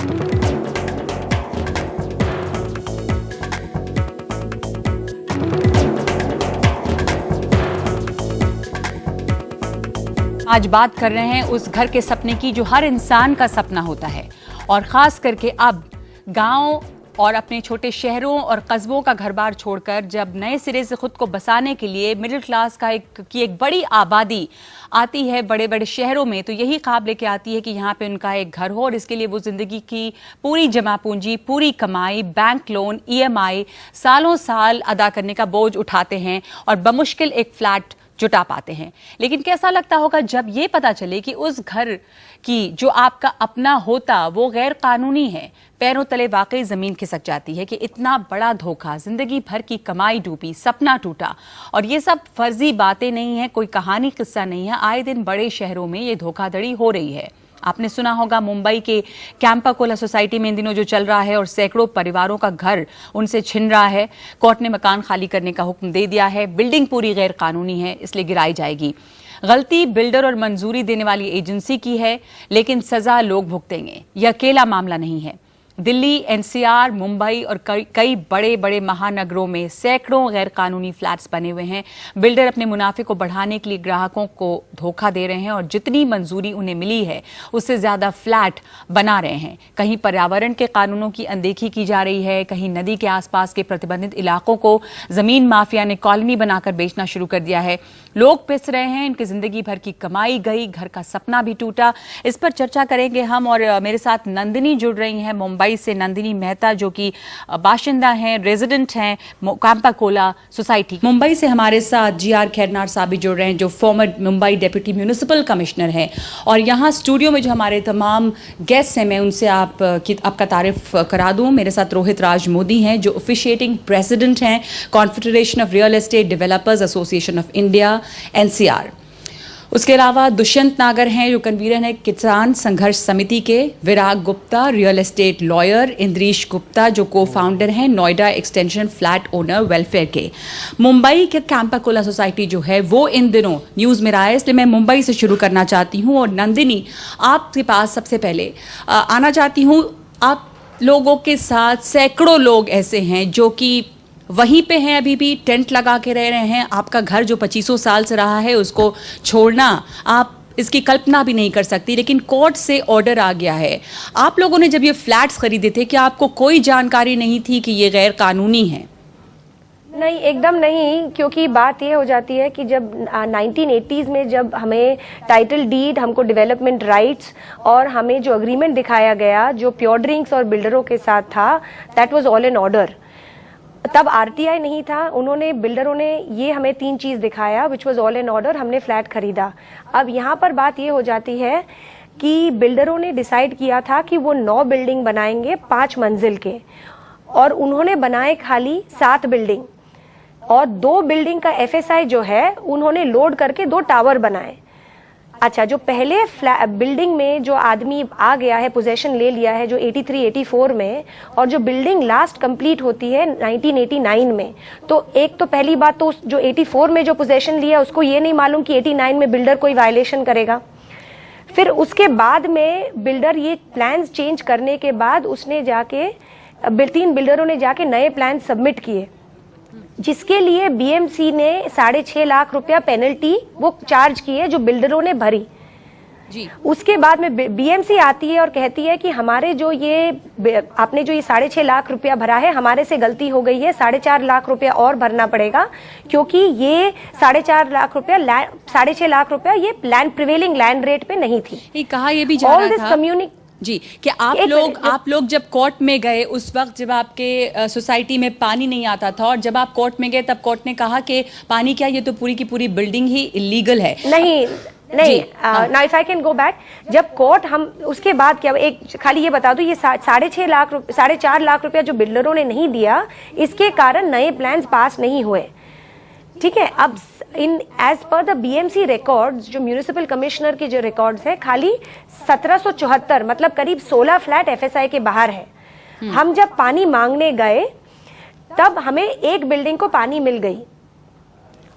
आज बात कर रहे हैं उस घर के सपने की जो हर इंसान का सपना होता है, और खास करके अब गांव और अपने छोटे शहरों और कस्बों का घर बार छोड़कर जब नए सिरे से खुद को बसाने के लिए मिडिल क्लास की एक बड़ी आबादी आती है बड़े बड़े शहरों में, तो यही ख्वाब लेके आती है कि यहाँ पे उनका एक घर हो, और इसके लिए वो जिंदगी की पूरी जमा पूंजी, पूरी कमाई, बैंक लोन, EMI सालों साल अदा करने का बोझ उठाते हैं और बमुश्किल एक फ्लैट जुटा पाते हैं। लेकिन कैसा लगता होगा जब ये पता चले कि उस घर की जो आपका अपना होता वो गैर कानूनी है। पैरों तले वाकई जमीन खिसक जाती है कि इतना बड़ा धोखा, जिंदगी भर की कमाई डूबी, सपना टूटा। और ये सब फर्जी बातें नहीं है, कोई कहानी किस्सा नहीं है, आए दिन बड़े शहरों में ये धोखाधड़ी हो रही है। आपने सुना होगा मुंबई के कैंपा कोला सोसाइटी में इन दिनों जो चल रहा है, और सैकड़ों परिवारों का घर उनसे छिन रहा है। कोर्ट ने मकान खाली करने का हुक्म दे दिया है। बिल्डिंग पूरी गैर कानूनी है, इसलिए गिराई जाएगी। गलती बिल्डर और मंजूरी देने वाली एजेंसी की है, लेकिन सजा लोग भुगतेंगे। यह अकेला मामला नहीं है। दिल्ली, NCR, मुंबई और कई बड़े बड़े महानगरों में सैकड़ों गैर कानूनी फ्लैट्स बने हुए हैं। बिल्डर अपने मुनाफे को बढ़ाने के लिए ग्राहकों को धोखा दे रहे हैं, और जितनी मंजूरी उन्हें मिली है उससे ज्यादा फ्लैट बना रहे हैं। कहीं पर्यावरण के कानूनों की अनदेखी की जा रही है, कहीं नदी के आसपास के प्रतिबंधित इलाकों को जमीन माफिया ने कॉलोनी बनाकर बेचना शुरू कर दिया है। लोग पिस रहे हैं, इनकी जिंदगी भर की कमाई गई, घर का सपना भी टूटा। इस पर चर्चा करेंगे हम, और मेरे साथ नंदिनी जुड़ रही हैं मुंबई से। नंदिनी मेहता जो कि बाशिंदा हैं, रेजिडेंट हैं कैंपा कोला सोसाइटी। मुंबई से हमारे साथ GR खैरनार साहब भी जुड़ रहे हैं, जो farmer Mumbai deputy municipal commissioner हैं। और यहाँ स्टूडियो में जो हमारे तमाम गेस्ट हैं, मैं उनसे आपका तारीफ करा दूं। मेरे साथ रोहित राज मोदी हैं, जो ऑफिशिएटिंग प्रेसिडेंट हैं confederation of real estate developers association of India, NCR। उसके अलावा दुष्यंत नागर हैं, जो कन्वीनर हैं किसान संघर्ष समिति के। Virag Gupta, real estate lawyer. Indrish Gupta, जो को फाउंडर हैं Noida extension flat owner welfare के। मुंबई के कैंपा कोला सोसाइटी जो है वो इन दिनों न्यूज़ में रहा है, इसलिए मैं मुंबई से शुरू करना चाहती हूँ। और नंदिनी, आपके पास सबसे पहले आना चाहती हूँ। आप लोगों के साथ सैकड़ों लोग ऐसे हैं जो कि वहीं पे हैं, अभी भी टेंट लगा के रह रहे हैं। आपका घर जो 2500 साल से रहा है, उसको छोड़ना आप इसकी कल्पना भी नहीं कर सकती, लेकिन कोर्ट से ऑर्डर आ गया है। आप लोगों ने जब ये फ्लैट्स खरीदे थे, क्या आपको कोई जानकारी नहीं थी कि ये गैर कानूनी है? नहीं, एकदम नहीं, क्योंकि बात ये हो जाती है कि जब 1980s में जब हमें टाइटल डीड, हमको डेवलपमेंट राइट्स और हमें जो अग्रीमेंट दिखाया गया जो प्योर ड्रिंक्स और बिल्डरों के साथ था, that was all in order. तब RTI नहीं था, उन्होंने बिल्डरों ने ये हमें 3 चीज दिखाया which was all in order, हमने फ्लैट खरीदा। अब यहाँ पर बात ये हो जाती है कि बिल्डरों ने डिसाइड किया था कि वो 9 बिल्डिंग बनाएंगे 5 मंजिल के, और उन्होंने बनाए खाली 7 बिल्डिंग, और 2 बिल्डिंग का FSI जो है उन्होंने लोड करके 2 टावर बनाए। अच्छा, जो पहले बिल्डिंग में जो आदमी आ गया है, पोजेशन ले लिया है जो 83-84 में, और जो बिल्डिंग लास्ट कंप्लीट होती है 1989 में, तो एक तो पहली बात तो जो 84 में जो पोजेशन लिया उसको ये नहीं मालूम कि 89 में बिल्डर कोई वायलेशन करेगा। फिर उसके बाद में बिल्डर ये प्लान्स चेंज करने के बाद उसने जाके 3 बिल्डरों ने जाके नए प्लान सबमिट किए, जिसके लिए BMC ने 6.5 लाख रुपया पेनल्टी वो चार्ज की है जो बिल्डरों ने भरी जी। उसके बाद में BMC आती है और कहती है कि हमारे जो ये आपने जो ये 6.5 लाख रुपया भरा है, हमारे से गलती हो गई है, 4.5 लाख रुपया और भरना पड़ेगा, क्योंकि ये 4.5 लाख रुपया 6.5 लाख रुपया ये लैंड प्रिवेलिंग लैंड रेट पे नहीं थी। ये कहा ये भी जा रहा था जी कि आप लोग जब कोर्ट में गए उस वक्त जब आपके सोसाइटी में पानी नहीं आता था, और जब आप कोर्ट में गए तब कोर्ट ने कहा कि पानी क्या, ये तो पूरी की पूरी बिल्डिंग ही इलीगल है। नहीं, now if I can go back, जब कोर्ट हम उसके बाद क्या, एक खाली ये बता दो, ये 4.5 लाख रुपया जो बिल्डरों ने नहीं दिया, इसके कारण नए प्लान्स पास नहीं हुए। ठीक है, अब in as per the BMC records, जो म्यूनिसिपल कमिश्नर के जो रिकॉर्ड्स है, खाली 1774 मतलब करीब 16 फ्लैट FSI के बाहर है। हम जब पानी मांगने गए तब हमें एक बिल्डिंग को पानी मिल गई,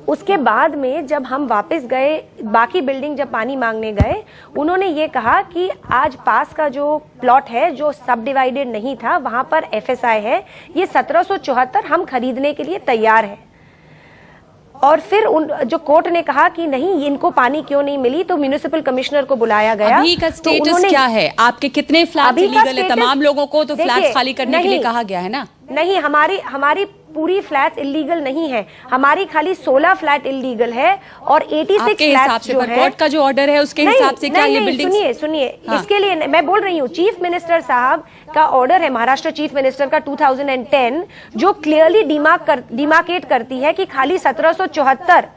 उसके बाद में जब हम वापस गए, बाकी बिल्डिंग जब पानी मांगने गए, उन्होंने ये कहा कि आज पास का जो प्लॉट है जो सब डिवाइडेड नहीं था वहां पर FSI है, ये 1774 हम खरीदने के लिए तैयार है। और फिर जो कोर्ट ने कहा कि नहीं, इनको पानी क्यों नहीं मिली, तो म्युनिसिपल कमिश्नर को बुलाया गया। अभी का स्टेटस क्या है? आपके कितने फ्लैट इलीगल है? तमाम लोगों को तो फ्लैट खाली करने के लिए कहा गया है ना? नहीं, हमारी पूरी फ्लैट्स इलीगल नहीं है, हमारी खाली 16 फ्लैट इलीगल है और 86 फ्लैट्स जो है, कोर्ट का जो ऑर्डर है उसके हिसाब से क्या ये बिल्डिंग? सुनिए, इसके लिए मैं बोल रही हूँ, चीफ मिनिस्टर साहब का ऑर्डर है, महाराष्ट्र चीफ मिनिस्टर का 2010, जो क्लियरली डिमार्केट करती है कि खाली 1774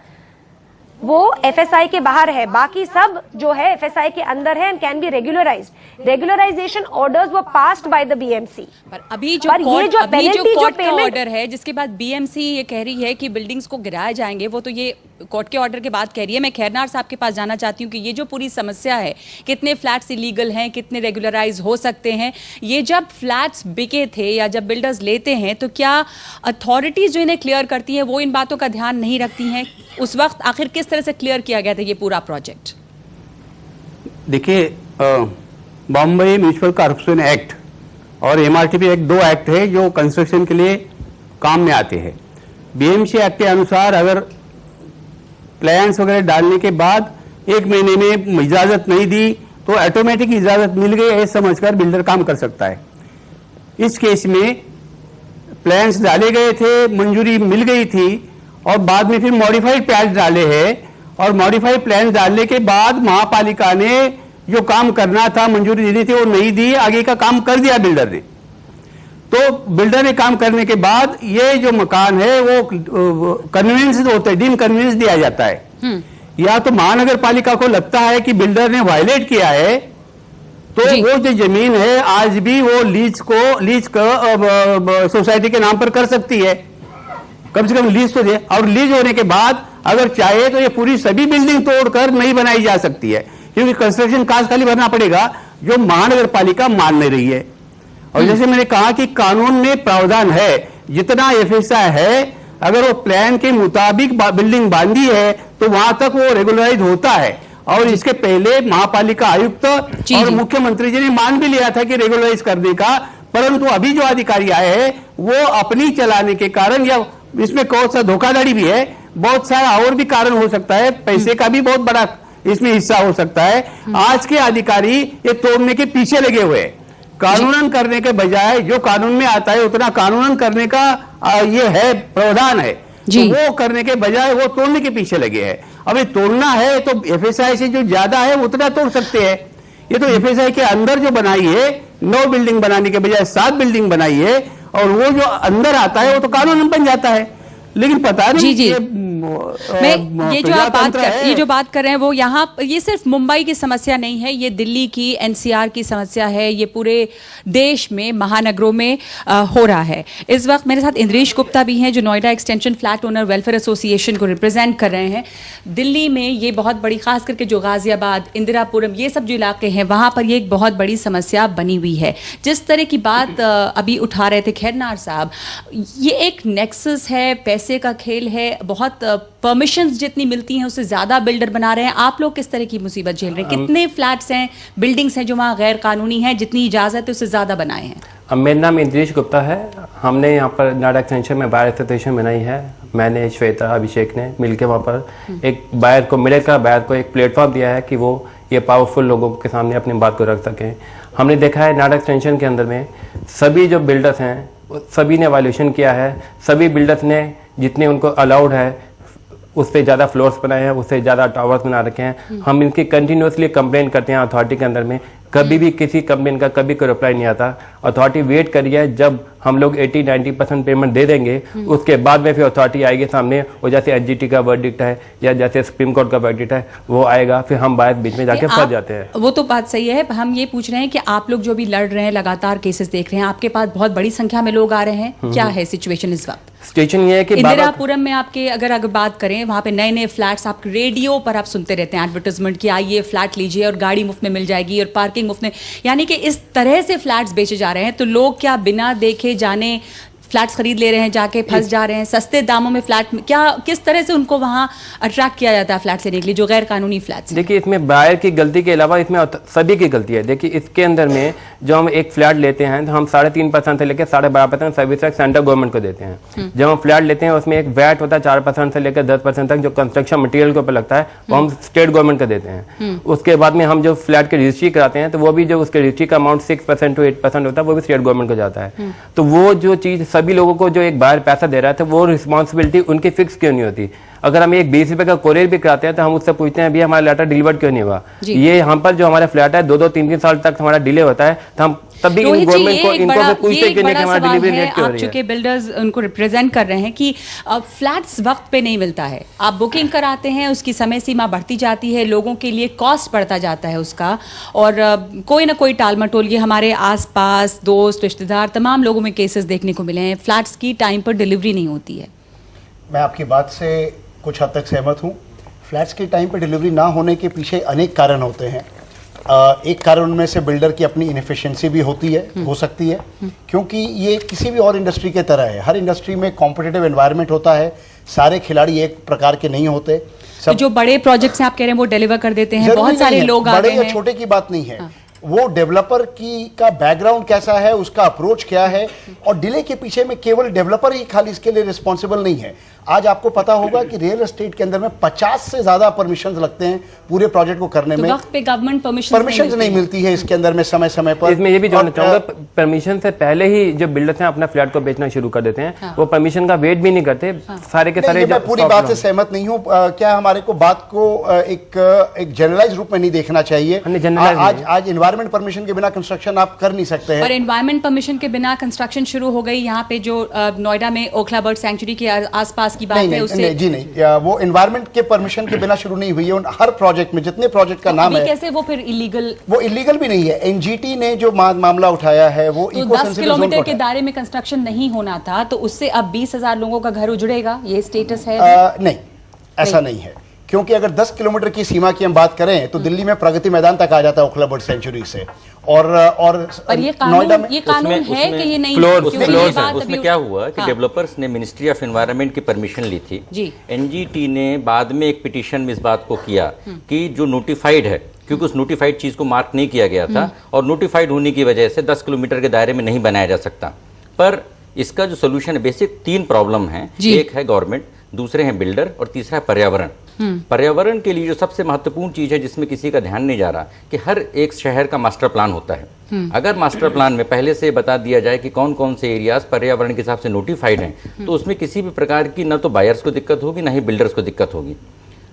वो FSI के बाहर है, बाकी सब जो है FSI के अंदर है and can be regularized. Regularization orders were passed by the BMC। पर अभी जो कोर्ट का ऑर्डर है जिसके बाद BMC ये कह रही है कि बिल्डिंग्स को गिराए जाएंगे, वो तो ये कोर्ट के ऑर्डर के बाद कह रही है। मैं खैरनार साहब के पास जाना चाहती हूँ कि ये जो पूरी समस्या है, कितने फ्लैट्स इलीगल हैं, कितने रेगुलराइज हो सकते हैं, ये जब फ्लैट्स बिके थे या जब बिल्डर्स लेते हैं तो क्या अथॉरिटीज जो इन्हें क्लियर करती हैं वो इन बातों का ध्यान नहीं रखती हैं? उस वक्त आखिर किस तरह से क्लियर किया गया था ये पूरा प्रोजेक्ट? देखिए, बॉम्बे म्यूनिसिपल कॉर्पोरेशन एक्ट और MRTP एक्ट 2 एक्ट है जो कंस्ट्रक्शन के लिए काम में आते हैं। BMC एक्ट के अनुसार अगर प्लान्स वगैरह डालने के बाद 1 महीने में इजाजत नहीं दी तो ऑटोमेटिक इजाजत मिल गई है समझकर बिल्डर काम कर सकता है। इस केस में प्लान्स डाले गए थे, मंजूरी मिल गई थी और बाद में फिर मॉडिफाइड प्लान डाले हैं और मॉडिफाइड प्लान डालने के बाद महापालिका ने जो काम करना था, मंजूरी देनी थी, वो नहीं दी, आगे का काम कर दिया बिल्डर ने। तो बिल्डर ने काम करने के बाद ये जो मकान है वो कन्वीनियंस होता है, डीम कन्वीनियंस दिया जाता है। या तो महानगर पालिका को लगता है कि बिल्डर ने वायलेट किया है तो वो जो जमीन है आज भी वो लीज सोसाइटी के नाम पर कर सकती है, कम से कम लीज तो दे। और लीज होने के बाद अगर चाहे तो ये पूरी सभी बिल्डिंग तोड़कर नहीं बनाई जा सकती है, क्योंकि कंस्ट्रक्शन कास्ट खाली भरना पड़ेगा जो महानगर पालिका मान नहीं रही है। और जैसे मैंने कहा कि कानून में प्रावधान है, जितना FSI है अगर वो प्लान के मुताबिक बिल्डिंग बांधी है तो वहां तक वो रेगुलराइज होता है। और इसके पहले महापालिका आयुक्त और मुख्यमंत्री जी ने मान भी लिया था कि रेगुलराइज करने का, परंतु अभी जो अधिकारी आए हैं वो अपनी चलाने के कारण, या इसमें कौन सा धोखाधड़ी भी है, बहुत सारा और भी कारण हो सकता है, पैसे का भी बहुत बड़ा इसमें हिस्सा हो सकता है। आज के अधिकारी ये तोड़ने के पीछे लगे हुए हैं, कानूनन करने के बजाय जो कानून में आता है उतना कानूनन करने का ये है प्रावधान है, तो वो करने के बजाय वो तोड़ने के पीछे लगे हैं। अब ये तोड़ना है तो FSI से जो ज्यादा है उतना तोड़ सकते हैं। ये तो FSI के अंदर जो बनाई है 9 बिल्डिंग बनाने के बजाय 7 बिल्डिंग बनाई है, और वो जो अंदर आता है वो तो कानून बन जाता है। लेकिन पता नहीं ये जो बात कर रहे हैं वो यहाँ, ये सिर्फ मुंबई की समस्या नहीं है, ये दिल्ली की NCR की समस्या है, ये पूरे देश में महानगरों में हो रहा है। इस वक्त मेरे साथ इंद्रेश गुप्ता भी हैं जो Noida extension flat owner welfare association को रिप्रेजेंट कर रहे हैं। दिल्ली में ये बहुत बड़ी, खास करके जो गाजियाबाद, इंदिरापुरम, ये सब जो इलाके हैं वहाँ पर ये एक बहुत बड़ी समस्या बनी हुई है। जिस तरह की बात अभी उठा रहे थे खैरनार साहब, ये एक नेक्सस है, पैसे का खेल है, बहुत परमिशंस जितनी मिलती हैं उससे ज्यादा बिल्डर बना रहे हैं। आप लोग किस तरह की मुसीबत झेल रहे हैं? कितने फ्लैट्स हैं, बिल्डिंग्स हैं जो वहाँ गैर कानूनी हैं, जितनी इजाजत है उससे ज्यादा बनाए हैं? मेरा नाम इंद्रेश गुप्ता है। हमने यहाँ पर नोएडा एक्सटेंशन में बायर एसोसिएशन बनाई है। मैंने, श्वेता, अभिषेक ने मिलकर वहाँ पर एक बायर को, बायर को एक प्लेटफॉर्म दिया है कि वो ये पावरफुल लोगों के सामने अपनी बात को रख सकें। हमने देखा है नोएडा एक्सटेंशन के अंदर में सभी जो बिल्डर्स हैं सभी ने वायलेशन किया है। सभी बिल्डर्स ने जितने उनको अलाउड है उससे ज़्यादा फ्लोर्स बनाए हैं, उससे ज़्यादा टावर्स बना रखे हैं। हम इनकी कंटिन्यूसली कंप्लेंट करते हैं अथॉरिटी के अंदर में, कभी भी किसी कंप्लेन का कभी कोई रिप्लाई नहीं आता। अथॉरिटी वेट करिए, जब हम लोग 80-90% पेमेंट दे देंगे उसके बाद में फिर अथॉरिटी आएगी सामने, और जैसे एसजीटी का वर्डिक्ट है या जैसे सुप्रीम कोर्ट का वर्डिक्ट है वो आएगा, फिर हम बाहर बीच में जाके फंस जाते हैं। वो तो बात सही है। हम ये पूछ रहे हैं कि आप लोग जो भी लड़ रहे हैं, लगातार केसेस देख रहे हैं, आपके पास बहुत बड़ी संख्या में लोग आ रहे हैं, क्या है सिचुएशन इस वक्त? सिचुएशन ये है कि इंदिरापुरम में आपके अगर बात करें, वहां पे नए नए फ्लैट्स, आप रेडियो पर आप सुनते रहते हैं एडवर्टाइजमेंट कि आइए फ्लैट लीजिए और गाड़ी मुफ्त में मिल जाएगी और पार्किंग मुफ्त में, यानी कि इस तरह से फ्लैट्स बेचे जा रहे हैं। तो लोग क्या बिना देखे जाने फ्लैट्स खरीद ले रहे हैं, जाके फंस जा रहे हैं सस्ते दामों में फ्लैट। क्या किस तरह से उनको वहां अट्रैक्ट किया जाता है फ्लैट लेने के लिए जो गैर कानूनी फ्लैट्स? देखिए, इसमें बायर की गलती के अलावा इसमें सभी की गलती है। देखिए, इसके अंदर में जो हम एक फ्लैट लेते हैं तो हम 3.5% से लेकर 12.5% सर्विस टैक्स सेंट्रल गवर्नमेंट को देते हैं। जब हम फ्लैट लेते हैं उसमें एक वैट होता है 4% से लेकर 10% तक जो कंस्ट्रक्शन मटेरियल के ऊपर लगता है, वो हम स्टेट गवर्नमेंट को देते हैं। उसके बाद में हम जो फ्लैट की रजिस्ट्री कराते हैं तो वो भी जो उसके रजिस्ट्री का अमाउंट 6% to 8% होता है, वो भी स्टेट गवर्नमेंट को जाता है। तो वो जो चीज सभी लोगों को जो एक बायर पैसा दे रहा है तो वो रिस्पॉन्सिबिलिटी उनकी फिक्स क्यों नहीं होती? अगर हम एक 20 रुपए का कोरियर भी कराते हैं तो हम उससे पूछते हैं, भैया हमारा लेटर डिलीवर्ड क्यों नहीं हुआ? ये हम पर जो हमारा फ्लैट है 2-2, 3-3 साल तक हमारा डिले होता है, तो हम तभी गवर्नमेंट को इनको से पूछते कि हमारा डिलीवरी लेट क्यों हो रही है। चूंकि बिल्डर्स उनको रिप्रेजेंट कर रहे हैं कि फ्लैट्स वक्त पे नहीं मिलता है, आप बुकिंग कराते हैं, उसकी समय सीमा बढ़ती जाती है, लोगों के लिए कॉस्ट बढ़ता जाता है उसका, और कोई ना कोई टाल मटोल। ये हमारे आसपास दोस्त रिश्तेदार तमाम लोगों में केसेस देखने को मिले हैं, फ्लैट्स की टाइम पर डिलीवरी नहीं होती है। मैं आपकी बात से कुछ हद तक सहमत हूँ। फ्लैट्स के टाइम पर डिलीवरी ना होने के पीछे अनेक कारण होते हैं। एक कारण उनमें से बिल्डर की अपनी इनएफिशिएंसी भी होती है, हो सकती है, क्योंकि ये किसी भी और इंडस्ट्री के तरह है। हर इंडस्ट्री में कॉम्पिटिटिव एनवायरनमेंट होता है, सारे खिलाड़ी एक प्रकार के नहीं होते। तो जो बड़े प्रोजेक्ट्स हैं आप कह रहे हैं वो डिलीवर कर देते हैं, बहुत सारे लोग आ बड़े गए या हैं। छोटे की बात नहीं है, वो डेवलपर का बैकग्राउंड कैसा है, उसका अप्रोच क्या है, और डिले के पीछे में केवल डेवलपर ही खाली इसके लिए रिस्पॉन्सिबल नहीं है। आज आपको पता होगा कि रियल एस्टेट के अंदर में 50 से ज्यादा परमिशंस लगते हैं पूरे प्रोजेक्ट को करने में। वक्त पे गवर्नमेंट परमिशंस नहीं मिलती है इसके अंदर में समय समय पर। इसमें ये भी जानना चाहूंगा, परमिशन से पहले ही जो बिल्डर्स हैं अपना फ्लैट को बेचना शुरू कर देते हैं, वो परमिशन का वेट भी नहीं करते, सारे के सारे। मैं पूरी बात से सहमत नहीं हूँ। क्या हमारे को बात को एक जनरलाइज रूप में नहीं देखना चाहिए? आज एनवायरमेंट परमिशन के बिना कंस्ट्रक्शन आप कर नहीं सकते हैं। और एनवायरमेंट परमिशन के बिना कंस्ट्रक्शन शुरू हो गई यहाँ पे जो नोएडा में ओखला बर्ड सेंचुरी के आसपास की बात है उससे। जी नहीं, वो एनवायरमेंट के परमिशन के बिना शुरू नहीं हुई है। हर प्रोजेक्ट में जितने प्रोजेक्ट का नाम है, कैसे वो फिर इलीगल? वो इलीगल भी नहीं है। एनजीटी ने जो मामला उठाया है वो तो 10 किलोमीटर के दायरे में कंस्ट्रक्शन नहीं होना था, तो उससे अब 20,000 लोगों का घर उजड़ेगा, ये स्टेटस है? नहीं, ऐसा नहीं है, क्योंकि अगर 10 किलोमीटर की सीमा की हम बात करें तो दिल्ली में प्रगति मैदान तक आ जाता है ओखला बर्ड सेंचुरी से। और ये कानून है कि ये नहीं? उसमें क्या हुआ कि डेवलपर्स ने मिनिस्ट्री ऑफ एनवायरनमेंट की परमिशन ली थी। एनजीटी ने बाद में एक पिटीशन में इस बात को किया कि जो नोटिफाइड है, क्योंकि उस नोटिफाइड चीज को मार्क नहीं किया गया था और नोटिफाइड होने की वजह से 10 किलोमीटर के दायरे में नहीं बनाया जा सकता। पर इसका जो सोल्यूशन है, बेसिक 3 प्रॉब्लम है। एक है गवर्नमेंट, दूसरे हैं बिल्डर, और तीसरा है पर्यावरण। पर्यावरण के लिए जो सबसे महत्वपूर्ण चीज है जिसमें किसी का ध्यान नहीं जा रहा, कि हर एक शहर का मास्टर प्लान होता है। अगर मास्टर प्लान में पहले से बता दिया जाए कि कौन कौन से एरियाज पर्यावरण के हिसाब से नोटिफाइड हैं, तो उसमें किसी भी प्रकार की न तो बायर्स को दिक्कत होगी, ना ही बिल्डर्स को दिक्कत होगी।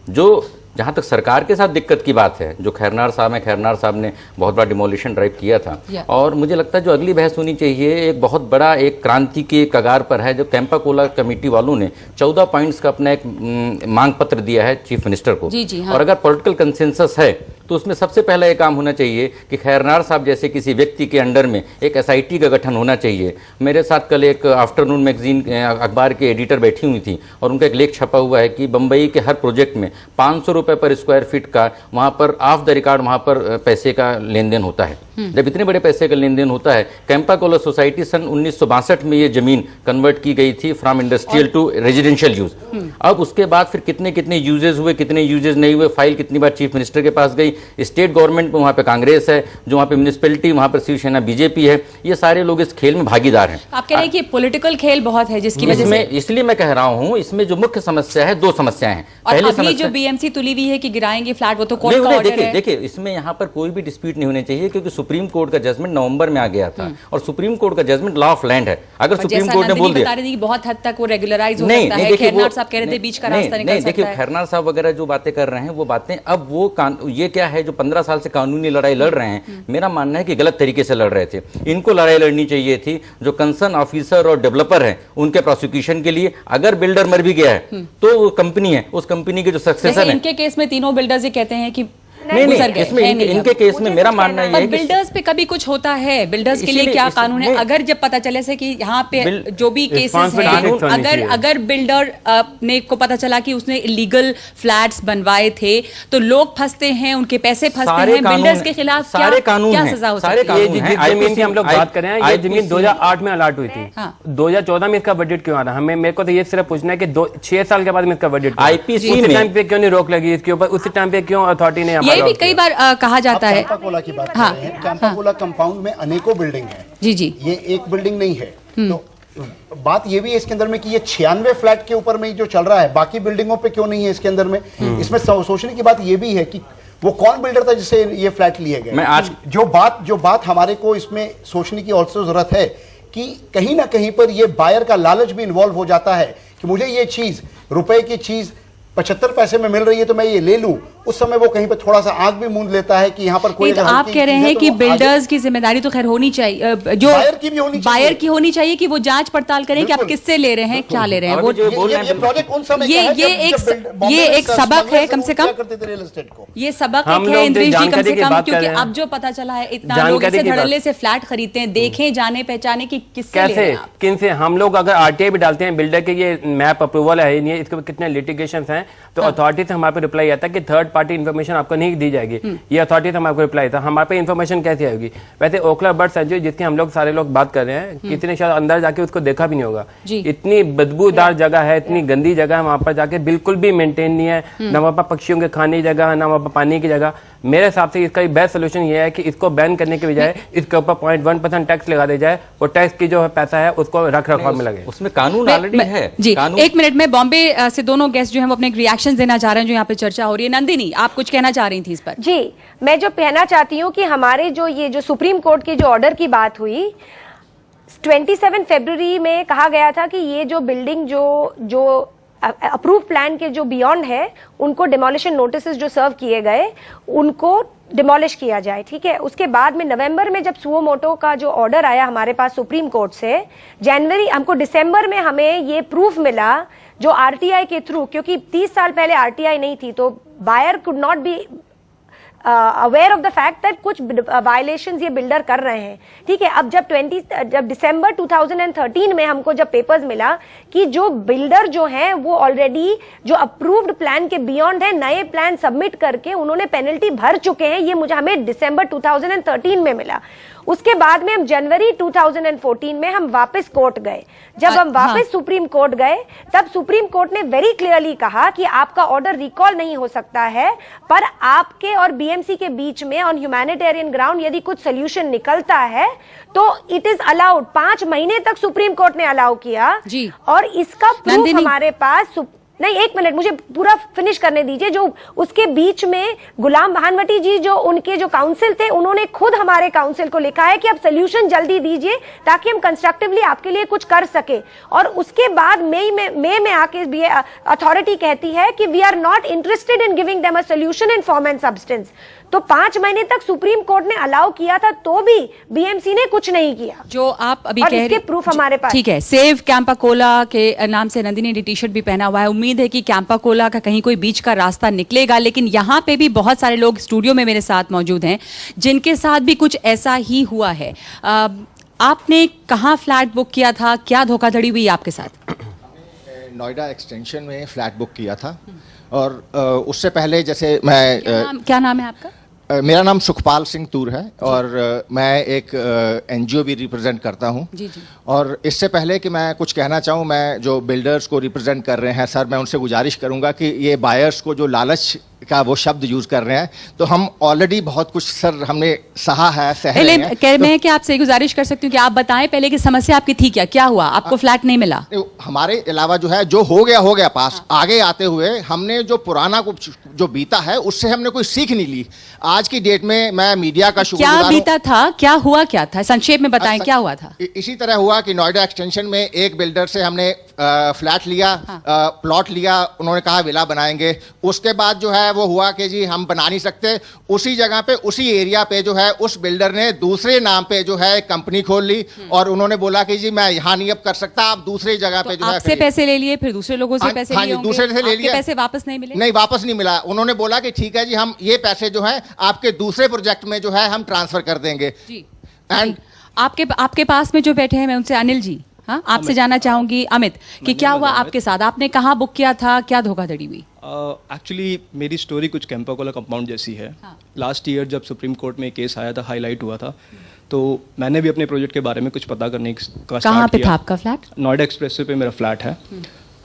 जो जहाँ तक सरकार के साथ दिक्कत की बात है, जो खैरनार साहब हैं, खैरनार साहब ने बहुत बड़ा डिमोलिशन ड्राइव किया था, और मुझे लगता है जो अगली बहस होनी चाहिए, एक बहुत बड़ा एक क्रांति के कगार पर है। जो कैंपा कोला कमेटी वालों ने 14 पॉइंट्स का अपना एक मांग पत्र दिया है चीफ मिनिस्टर को। और अगर पॉलिटिकल कंसेंसस है तो उसमें सबसे पहला ये काम होना चाहिए कि खैरनार साहब जैसे किसी व्यक्ति के अंडर में एक एसआईटी का गठन होना चाहिए। मेरे साथ कल एक आफ्टरनून मैगजीन अखबार के एडिटर बैठी हुई थी और उनका एक लेख छपा हुआ है कि बम्बई के हर प्रोजेक्ट में 500 रुपए पर स्क्वायर फीट का वहाँ पर ऑफ द रिकॉर्ड वहाँ पर पैसे का लेन देन होता है। जब इतने बड़े पैसे का लेन देन होता है, कैंपा कोला सोसाइटी सन 1962 में ये जमीन कन्वर्ट की गई थी from industrial to residential use. अब उसके बाद फिर कितने कितने यूजेज हुए, कितने यूजेज नहीं हुए, फाइल कितनी बार चीफ मिनिस्टर के पास गई, स्टेट गवर्नमेंट में वहाँ पे कांग्रेस है, जो वहाँ पे म्युनिसिपैलिटी वहाँ पर शिवसेना बीजेपी है, ये सारे लोग इस खेल में भागीदार हैं। आप कह रहे हैं कि पॉलिटिकल खेल बहुत है जिसकी वजह से, इसलिए मैं कह रहा हूँ इसमें जो मुख्य समस्या है, 2 समस्याएं हैं। पहली समस्या जो बीएमसी तुली हुई है कि गिराएंगे फ्लैट, वो तो कोर्ट का ऑर्डर है। देखिए इसमें यहाँ पर कोई भी डिस्प्यूट नहीं होने चाहिए, क्योंकि सुप्रीम कोर्ट का जजमेंट नवंबर में आ गया था और सुप्रीम कोर्ट का जजमेंट लॉ ऑफ लैंड है। अगर सुप्रीम कोर्ट ने बोल दिया कि बहुत हद तक वो रेगुलराइज हो सकता है, खैरनार साहब कह रहे थे बीच का रास्ता निकल सकता है। देखिए खैरनार साहब वगैरह जो बातें कर रहे हैं वो बातें, अब वो ये क्या है, जो 15 साल से कानूनी लड़ाई लड़ रहे हैं, मेरा मानना है कि गलत तरीके से लड़ रहे थे। इनको लड़ाई लड़नी चाहिए थी जो कंसर्न ऑफिसर और डेवलपर है उनके प्रोसिक्यूशन के लिए। अगर बिल्डर मर भी गया है तो वो कंपनी है, उस कंपनी के जो सक्सेसर है। इनके केस में तीनों बिल्डर्स ये कहते हैं कि नहीं गुजर गए, इसमें है नहीं इनके अब। केस में मेरा मानना ये पर है कि बिल्डर्स पे कभी कुछ होता है, बिल्डर्स के लिए इसीलिए क्या इस- कानून है? नहीं। अगर जब पता चले से कि यहाँ पे जो भी केसेस Responsibility हैं, होनी चाहिए। अगर बिल्डर ने को पता चला कि उसने इलीगल फ्लैट्स बनवाए थे, तो लोग फंसते हैं, उनके पैसे फंसते सारे हैं, कानून बिल्डर्स के हैं, खिलाफ सारे कानून क्या हैं, सजा हो सारे सकती है? ये कानून जिस हैं। जमीन की हम लोग बात कर रहे हैं, ये जमीन 2008 में अलॉट हुई थी। हाँ। 2014 में इसका बजट क्यों आ रहा है? हमें मेरे को तो ये सिर्फ पूछना है कि 6 साल के बाद में इसका बजट IPC उस में- टाइम पे क्यों नहीं रोक लगी इसके ऊपर? उस टाइम पे क्यों अथॉरिटी ने यहाँ ये पर भी रोक कई किया? बार कहा जाता है। कैंपा कोला की बात कर हाँ, रहे हैं। कैंपा कोला कंपाउंड में अनेकों बिल्डिंग है, जी जी, ये एक बिल्डिंग नहीं है। तो बात ये भी है इसके अंदर में कि ये 96 फ्लैट के ऊपर में ही जो चल रहा है, बाकी बिल्डिंगों पे क्यों नहीं है इसके अंदर में? इसमें सोचने की बात ये भी है कि वो कौन बिल्डर था जिससे ये फ्लैट लिए गए। मैं आज- जो बात हमारे को इसमें सोचने की ऑल्सो जरूरत है कि कहीं ना कहीं पर ये बायर का लालच भी इन्वॉल्व हो जाता है कि मुझे ये चीज, रुपए की चीज 75 पैसे में मिल रही है तो मैं ये ले लूं। उस समय वो कहीं पर थोड़ा सा आंख भी मूंद लेता है कि यहाँ पर कोई नहीं, तो अगर आप हल्की कह रहे चीज़ है हैं तो कि वो बिल्डर्स की जिम्मेदारी तो खैर होनी चाहिए, जो बायर की भी होनी चाहिए। बायर की होनी चाहिए कि वो जांच पड़ताल करें कि आप बिल्कुल। किससे ले रहे हैं, क्या ले रहे हैं। और वो जो बोल रहे ये हैं प्रोजेक्ट उन समय ये- का है ये जब- एक- जब बॉम्बे ये में एक सबक है कम से कम। क्या करते थे रियल एस्टेट को। ये सबक हम एक है लोग इंद्रेश जी कम जानकारी से की कम, बात कर क्योंकि रहे हैं। अब जो पता चला है इतना जानकारी लोग ऐसे की बात। धड़ल्ले से फ्लैट खरीदते हैं, देखे जाने पहचाने की किससे ले रहे कैसे हैं आप? किन से? हम लोग अगर आरटीआई भी डालते हैं बिल्डर के, ये मैप अप्रूवल है नहीं है, इसके ऊपर कितने लिटिगेशंस हैं, तो अथॉरिटी से हमारे पे रिप्लाई आता है कि थर्ड पार्टी इन्फॉर्मेशन आपको नहीं दी जाएगी। ये अथॉरिटी से हमारे को रिप्लाई था, हमारे पे इन्फॉर्मेशन कैसे आएगी? वैसे ओखला बर्ड सेंचुरी जिसकी हम लोग सारे लोग बात कर रहे हैं, किसी ने शायद अंदर जाके उसको देखा भी नहीं होगा। जी। इतनी बदबूदार जगह है, इतनी गंदी जगह है, वहां पर जाके बिल्कुल भी मेंटेन नहीं है, ना वहां पर पक्षियों के खाने की जगह, ना वहां पर पानी की जगह। मेरे हिसाब से इसका बेस्ट सोल्यूशन ये है कि इसको बैन करने के बजाय इसके ऊपर 0.1% टैक्स लगा दिया जाए, और टैक्स की जो पैसा है उसको रख रखाव में लगे। उसमें कानून मैं- ऑलरेडी मैं- है। जी, कानून एक मिनट में बॉम्बे से दोनों गेस्ट जो हैं वो अपने रिएक्शन देना चाह रहे हैं जो यहाँ पे चर्चा हो रही है। नंदिनी, आप कुछ कहना चाह रही थी इस पर? जी, मैं जो कहना चाहती हूँ कि हमारे जो सुप्रीम कोर्ट की जो ऑर्डर की बात हुई 27 फरवरी में कहा गया था कि ये जो बिल्डिंग जो अप्रूव प्लान के जो बियॉन्ड है उनको डिमोलिशन नोटिसेस जो सर्व किए गए उनको डिमोलिश किया जाए, ठीक है। उसके बाद में नवंबर में जब सुओ मोटो का जो ऑर्डर आया हमारे पास सुप्रीम कोर्ट से, जनवरी हमको दिसंबर में हमें ये प्रूफ मिला जो आरटीआई के थ्रू, क्योंकि 30 साल पहले आरटीआई नहीं थी तो buyer could not be aware of the fact that कुछ वायलेशंस ये बिल्डर कर रहे हैं, ठीक है। अब जब दिसंबर 2013 में हमको जब पेपर्स मिला कि जो बिल्डर जो हैं वो ऑलरेडी जो अप्रूव्ड प्लान के बियॉन्ड है, नए प्लान सबमिट करके उन्होंने पेनल्टी भर चुके हैं, ये मुझे हमें दिसंबर 2013 में मिला। उसके बाद में हम जनवरी 2014 में हम वापस कोर्ट गए। जब हम वापस सुप्रीम कोर्ट गए तब सुप्रीम कोर्ट ने वेरी क्लियरली कहा कि आपका ऑर्डर रिकॉल नहीं हो सकता है, पर आपके और बीएमसी के बीच में ऑन ह्यूमैनिटेरियन ग्राउंड यदि कुछ सोल्यूशन निकलता है तो इट इज अलाउड। 5 महीने तक सुप्रीम कोर्ट ने अलाउ किया जी। और इसका प्रूफ नंदिनी। हमारे पास नहीं, एक मिनट मुझे पूरा फिनिश करने दीजिए। जो उसके बीच में गुलाम भानवटी जी जो उनके जो काउंसिल थे उन्होंने खुद हमारे काउंसिल को लिखा है कि आप सोल्यूशन जल्दी दीजिए ताकि हम कंस्ट्रक्टिवली आपके लिए कुछ कर सके। और उसके बाद मई में आके अथॉरिटी कहती है कि we are not interested in giving them a solution in form and substance. तो 5 महीने तक सुप्रीम कोर्ट ने अलाउ किया था तो भी बीएमसी ने कुछ नहीं किया। जो आप अभी और कह इसके प्रूफ हमारे पास। ठीक है, सेव कैंपा कोला के नाम से नंदिनी ने टी शर्ट भी पहना हुआ है। उम्मीद है कि कैंपा कोला का कहीं कोई बीच का रास्ता निकलेगा, लेकिन यहाँ पे भी बहुत सारे लोग स्टूडियो में मेरे साथ मौजूद हैं जिनके साथ भी कुछ ऐसा ही हुआ है। आपने कहाँ फ्लैट बुक किया था, क्या धोखाधड़ी हुई आपके साथ? नोएडा एक्सटेंशन में फ्लैट बुक किया था और उससे पहले जैसे मैं क्या नाम है आपका? मेरा नाम सुखपाल सिंह तूर है और मैं एक एनजीओ भी रिप्रेजेंट करता हूं। जी जी। और इससे पहले कि मैं कुछ कहना चाहूं, मैं जो बिल्डर्स को रिप्रेजेंट कर रहे हैं सर, मैं उनसे गुजारिश करूंगा कि ये बायर्स को जो लालच का वो शब्द यूज कर रहे हैं, तो हम ऑलरेडी बहुत कुछ सर हमने सहा है, सह रहे हैं। मैं क्या आपसे गुजारिश कर सकती हूँ कि आप बताएं पहले कि समस्या आपकी थी क्या हुआ, आपको फ्लैट नहीं मिला? हमारे अलावा जो है जो हो गया पास, आगे आते हुए हमने जो पुराना जो बीता है उससे हमने कोई सीख नहीं ली। आज की डेट में मैं मीडिया का शुक्रगुजार क्या बीता था, क्या हुआ, क्या था, संक्षेप में बताएं क्या हुआ था? इसी तरह हुआ कि नोएडा एक्सटेंशन में एक बिल्डर से हमने फ्लैट लिया, प्लॉट लिया, उन्होंने कहा विला बनाएंगे। उसके बाद जो है वो हुआ कि जी हम बना नहीं सकते। उसी जगह पे, उसी एरिया पे जो है उस बिल्डर ने दूसरे नाम पे जो है कंपनी खोल ली और उन्होंने बोला कि जी मैं यहाँ नहीं अब कर सकता, आप दूसरी जगह पे जो है आपसे पैसे ले लिए, फिर दूसरे लोगों से पैसे लिए होंगे, दूसरे से ले लिए, पैसे वापस नहीं मिले? नहीं, वापस नहीं मिला। उन्होंने बोला कि ठीक है जी, हम ये पैसे जो है आपके दूसरे प्रोजेक्ट में जो है हम ट्रांसफर कर देंगे। जी। एंड आपके पास में जो बैठे हैं, मैं उनसे, अनिल जी, हाँ, आपसे जानना चाहूंगी, अमित, कि क्या हुआ आपके साथ? आपने कहाँ बुक किया था, क्या धोखाधड़ी हुई? एक्चुअली मेरी स्टोरी कुछ कैंपा कोला कंपाउंड जैसी है। लास्ट ईयर जब सुप्रीम कोर्ट में केस आया था, हाईलाइट हुआ था, तो मैंने भी अपने प्रोजेक्ट के बारे में कुछ पता करने का स्टार्ट किया। कहाँ पे था आपका फ्लैट? नोएडा एक्सप्रेसवे पे मेरा फ्लैट है।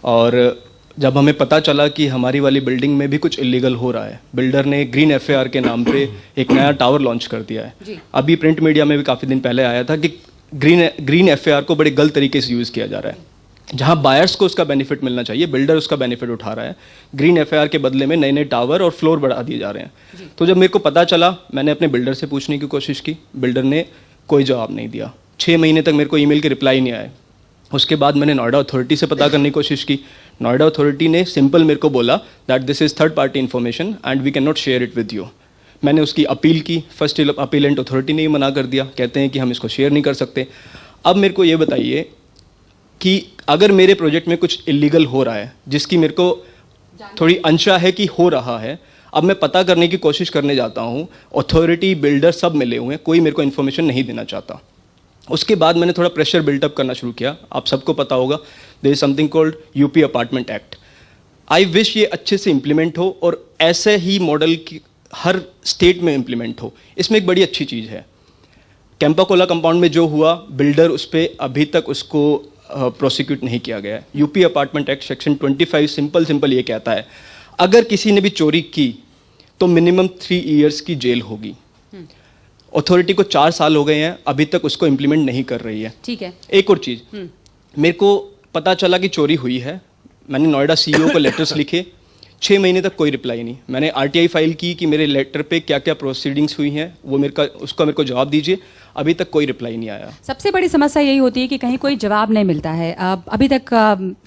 और जब हमें पता चला कि हमारी वाली बिल्डिंग में भी कुछ इलीगल हो रहा है, बिल्डर ने ग्रीन एफएआर के नाम पे एक नया टावर लॉन्च कर दिया है। अभी प्रिंट मीडिया में भी काफ़ी दिन पहले आया था कि ग्रीन एफएआर को बड़े गलत तरीके से यूज़ किया जा रहा है। जहां बायर्स को उसका बेनिफिट मिलना चाहिए, बिल्डर उसका बेनिफिट उठा रहा है। ग्रीन एफएआर के बदले में नए नए टावर और फ्लोर बढ़ा दिए जा रहे हैं। तो जब मेरे को पता चला, मैंने अपने बिल्डर से पूछने की कोशिश की, बिल्डर ने कोई जवाब नहीं दिया। 6 महीने तक मेरे को ईमेल के रिप्लाई नहीं आए। उसके बाद मैंने नोएडा अथॉरिटी से पता करने की कोशिश की। नोएडा अथॉरिटी ने सिंपल मेरे को बोला that this is third party information and we can not share it with you. मैंने उसकी अपील की, फर्स्ट अपीलेंट अथॉरिटी ने ही मना कर दिया, कहते हैं कि हम इसको शेयर नहीं कर सकते। अब मेरे को ये बताइए कि अगर मेरे प्रोजेक्ट में कुछ इलीगल हो रहा है, जिसकी मेरे को थोड़ी अंशा है कि हो रहा है, अब मैं पता करने की कोशिश करने जाता हूँ, अथॉरिटी, बिल्डर सब मिले हुए हैं, कोई मेरे को इन्फॉर्मेशन नहीं देना चाहता। उसके बाद मैंने थोड़ा प्रेशर बिल्टअप करना शुरू किया। आप सबको पता होगा, there is something called UP apartment act. I wish ये अच्छे से इम्प्लीमेंट हो और ऐसे ही मॉडल की हर स्टेट में इम्प्लीमेंट हो। इसमें एक बड़ी अच्छी चीज़ है, कैंपा कोला कंपाउंड में जो हुआ, बिल्डर उस पर अभी तक उसको प्रोसिक्यूट नहीं किया गया है। UP apartment act section 25 simple ये कहता है, अगर किसी ने भी चोरी की तो मिनिमम 3 इयर्स की जेल होगी। अथॉरिटी को 4 साल हो गए हैं, अभी तक उसको इम्प्लीमेंट नहीं कर रही है। ठीक है। एक और चीज़, मेरे को पता चला कि चोरी हुई है, मैंने नोएडा सीईओ को लेटर्स लिखे, 6 महीने तक कोई रिप्लाई नहीं। मैंने आरटीआई फाइल की कि मेरे लेटर पे क्या क्या प्रोसीडिंग्स हुई हैं, वो उसका मेरे को जवाब दीजिए। अभी तक कोई रिप्लाई नहीं आया। सबसे बड़ी समस्या यही होती है कि कहीं कोई जवाब नहीं मिलता है। अभी तक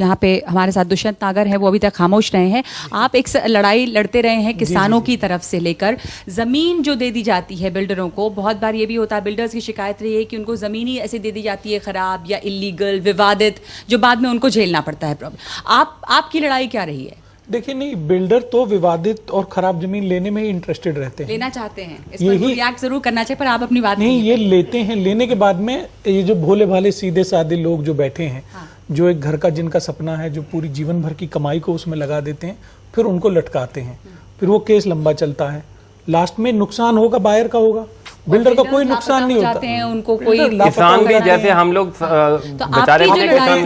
यहाँ पे हमारे साथ दुष्यंत नागर हैं, वो अभी तक खामोश रहे हैं। आप एक लड़ाई लड़ते रहे हैं किसानों की तरफ से लेकर, जमीन जो दे दी जाती है बिल्डरों को, बहुत बार ये भी होता है, बिल्डर्स की शिकायत रही है कि उनको जमीन ही ऐसे दे दी जाती है खराब या इलीगल, विवादित, जो बाद में उनको झेलना पड़ता है प्रॉब्लम। आपकी लड़ाई क्या रही है? देखिए, नहीं, बिल्डर तो विवादित और खराब जमीन लेने में ही इंटरेस्टेड रहते हैं, लेना चाहते हैं। इस पर रिएक्ट जरूर करना चाहिए, पर आप अपनी बात नहीं, ये लेते हैं। लेने के बाद में ये जो भोले भाले सीधे साधे लोग जो बैठे हैं, जो एक घर का जिनका सपना है, जो पूरी जीवन भर की कमाई को उसमें लगा देते हैं, फिर उनको लटकाते हैं, फिर वो केस लंबा चलता है, लास्ट में नुकसान होगा बायर का होगा, बिल्डर का कोई नुकसान नहीं होता हैं, उनको कोई किसान भी, जैसे हम लोग बेचारे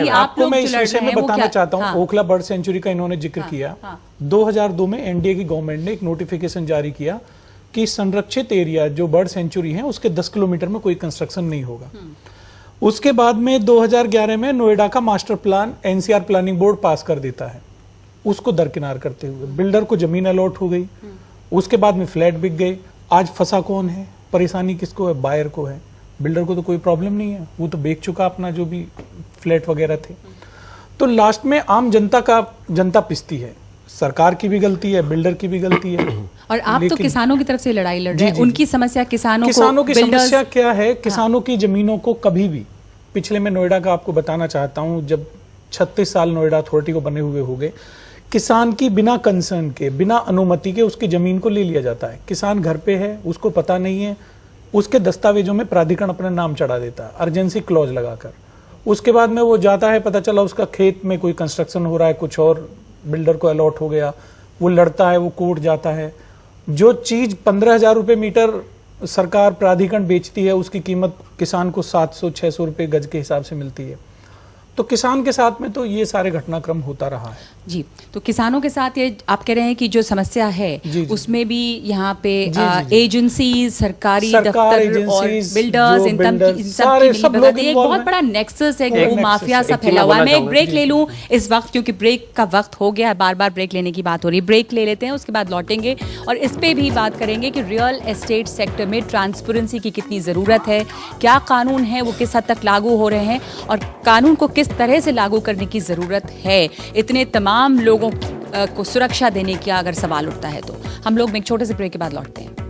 आपको मैं इस विषय में बताना चाहता हूँ। ओखला बर्ड सेंचुरी का इन्होंने जिक्र किया। 2002 में एनडीए की गवर्नमेंट ने एक नोटिफिकेशन जारी किया कि संरक्षित एरिया जो बर्ड सेंचुरी है उसके 10 किलोमीटर में कोई कंस्ट्रक्शन नहीं होगा। उसके बाद में 2011 में नोएडा का master plan NCR planning board पास कर देता है, उसको दरकिनार करते हुए बिल्डर को जमीन अलॉट हो गई। उसके बाद में फ्लैट बिक गए। आज फंसा कौन है, परेशानी किसको है? बायर को है। बिल्डर को तो कोई प्रॉब्लम नहीं है, वो तो बेच चुका अपना जो भी फ्लैट वगैरह थे। तो लास्ट में आम जनता पिसती है। सरकार की भी गलती है, बिल्डर की भी गलती है। और आप तो किसानों की तरफ से लड़ाई लड़ रहे हैं। उनकी समस्या किसानों की समस्या क्या है? किसानों की जमीनों को कभी भी, पिछले मैं नोएडा का आपको बताना चाहता हूँ, जब 36 साल नोएडा अथॉरिटी को बने हुए हो गए, किसान की बिना कंसर्न के, बिना अनुमति के उसकी जमीन को ले लिया जाता है। किसान घर पे है, उसको पता नहीं है, उसके दस्तावेजों में प्राधिकरण अपना नाम चढ़ा देता है अर्जेंसी क्लॉज लगाकर। उसके बाद में वो जाता है, पता चला उसका खेत में कोई कंस्ट्रक्शन हो रहा है, कुछ और बिल्डर को अलॉट हो गया, वो लड़ता है, वो कोर्ट जाता है। जो चीज 15,000 रुपये मीटर सरकार प्राधिकरण बेचती है, उसकी कीमत किसान को 700-600 रुपये गज के हिसाब से मिलती है। तो किसान के साथ में तो ये सारे घटनाक्रम होता रहा है। जी, तो किसानों के साथ ये आप कह रहे हैं कि जो समस्या है उसमें भी यहाँ पे एजेंसीज, सरकारी दफ्तर और बिल्डर्स, एक बहुत बड़ा नेक्सस है, वो माफिया सा फैला हुआ है। मैं एक ब्रेक ले लूं इस वक्त, क्योंकि ब्रेक का वक्त हो गया है, बार बार ब्रेक लेने की बात हो रही है। ब्रेक ले लेते हैं, उसके बाद लौटेंगे और इस पे भी बात करेंगे कि रियल एस्टेट सेक्टर में ट्रांसपेरेंसी की कितनी ज़रूरत है, क्या कानून है वो किस हद तक लागू हो रहे हैं और कानून को किस किस तरह से लागू करने की ज़रूरत है, इतने तमाम लोगों को सुरक्षा देने का अगर सवाल उठता है तो हम लोग एक छोटे से ब्रेक के बाद लौटते हैं।